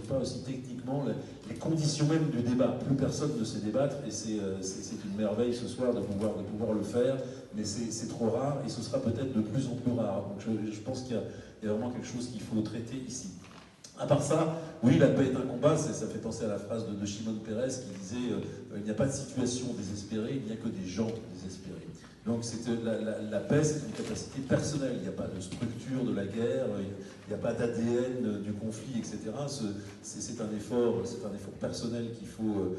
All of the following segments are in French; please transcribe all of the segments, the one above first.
pas aussi techniquement les conditions même du débat. Plus personne ne sait débattre, et c'est une merveille ce soir de pouvoir le faire, mais c'est trop rare, et ce sera peut-être de plus en plus rare. Donc je pense qu'il y a vraiment quelque chose qu'il faut traiter ici. À part ça, oui, la paix est un combat, ça fait penser à la phrase de Shimon Peres qui disait il n'y a pas de situation désespérée, il n'y a que des gens désespérés. Donc la paix, c'est une capacité personnelle, il n'y a pas de structure de la guerre, il n'y a pas d'ADN du conflit, etc. C'est un effort personnel qu'il faut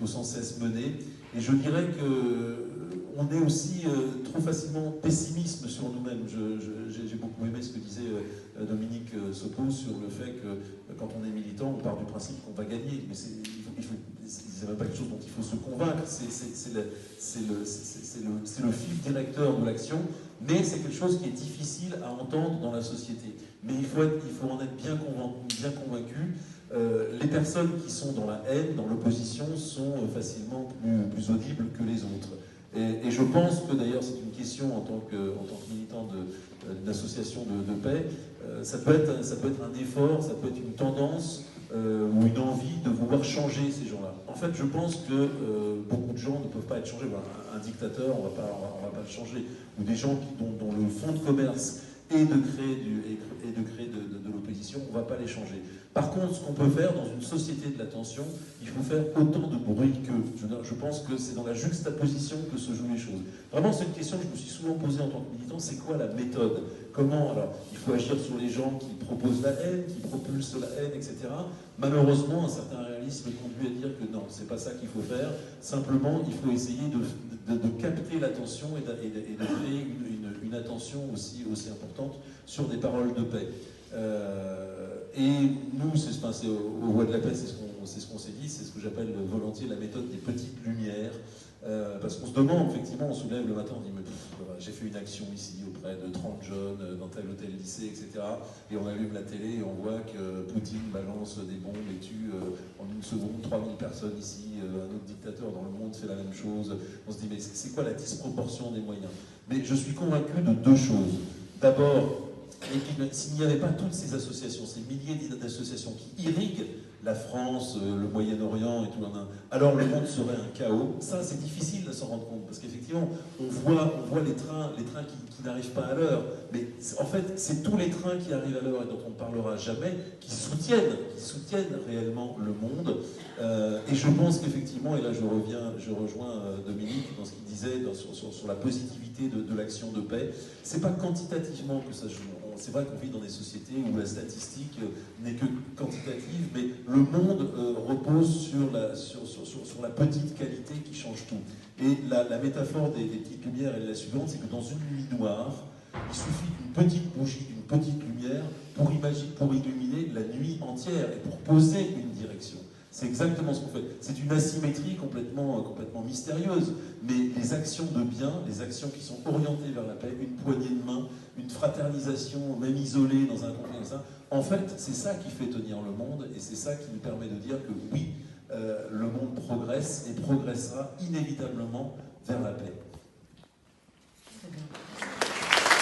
sans cesse mener. Et je dirais qu'on est aussi trop facilement pessimiste sur nous-mêmes. J'ai beaucoup aimé ce que disait Dominique Sopot sur le fait que quand on est militant, on part du principe qu'on va gagner. Mais c'est même pas quelque chose dont il faut se convaincre, c'est le fil directeur de l'action, mais c'est quelque chose qui est difficile à entendre dans la société. Mais il faut en être bien convaincu. Les personnes qui sont dans la haine, dans l'opposition, sont facilement plus audibles que les autres. Et je pense que d'ailleurs c'est une question en tant que militant d'une association de paix, ça peut être un effort, ça peut être une tendance ou une envie de vouloir changer ces gens-là. En fait, je pense que beaucoup de gens ne peuvent pas être changés. Voilà, un dictateur, on va pas le changer. Ou des gens dont le fonds de commerce est de créer de l'opposition, on ne va pas les changer. Par contre, ce qu'on peut faire dans une société de l'attention, il faut faire autant de bruit qu'eux. Je pense que c'est dans la juxtaposition que se jouent les choses. Vraiment, c'est une question que je me suis souvent posée en tant que militant, c'est quoi la méthode? Comment? Alors, il faut agir sur les gens qui proposent la haine, qui propulsent la haine, etc. Malheureusement, un certain réalisme conduit à dire que non, c'est pas ça qu'il faut faire. Simplement, il faut essayer de capter l'attention et de créer une attention aussi importante sur des paroles de paix. Et nous, au Voix de la Paix, c'est ce qu'on s'est dit, c'est ce que j'appelle volontiers la méthode des petites lumières. Parce qu'on se demande, effectivement, on soulève le matin, on dit j'ai fait une action ici auprès de 30 jeunes dans tel ou tel lycée, etc. Et on allume la télé et on voit que Poutine balance des bombes et tue en une seconde 3000 personnes ici, un autre dictateur dans le monde fait la même chose. On se dit mais c'est quoi la disproportion des moyens? Mais je suis convaincu de deux choses. D'abord, s'il n'y avait pas toutes ces associations, ces milliers d'associations qui irriguent la France, le Moyen-Orient et tout, alors le monde serait un chaos. Ça, c'est difficile de s'en rendre compte, parce qu'effectivement, on voit les trains qui n'arrivent pas à l'heure, mais en fait, c'est tous les trains qui arrivent à l'heure et dont on ne parlera jamais, qui soutiennent réellement le monde. Et je pense qu'effectivement, et là je rejoins Dominique dans ce qu'il disait sur la positivité de l'action de paix, c'est pas quantitativement que ça se joue. C'est vrai qu'on vit dans des sociétés où la statistique n'est que quantitative, mais le monde repose sur la petite qualité qui change tout. Et la métaphore des petites lumières, elle est la suivante, c'est que dans une nuit noire, il suffit d'une petite bougie, d'une petite lumière pour illuminer la nuit entière et pour poser une direction. C'est exactement ce qu'on fait. C'est une asymétrie complètement mystérieuse, mais les actions de bien, les actions qui sont orientées vers la paix, une poignée de main, une fraternisation, même isolée dans un conflit comme ça, en fait, c'est ça qui fait tenir le monde, et c'est ça qui nous permet de dire que oui, le monde progresse et progressera inévitablement vers la paix.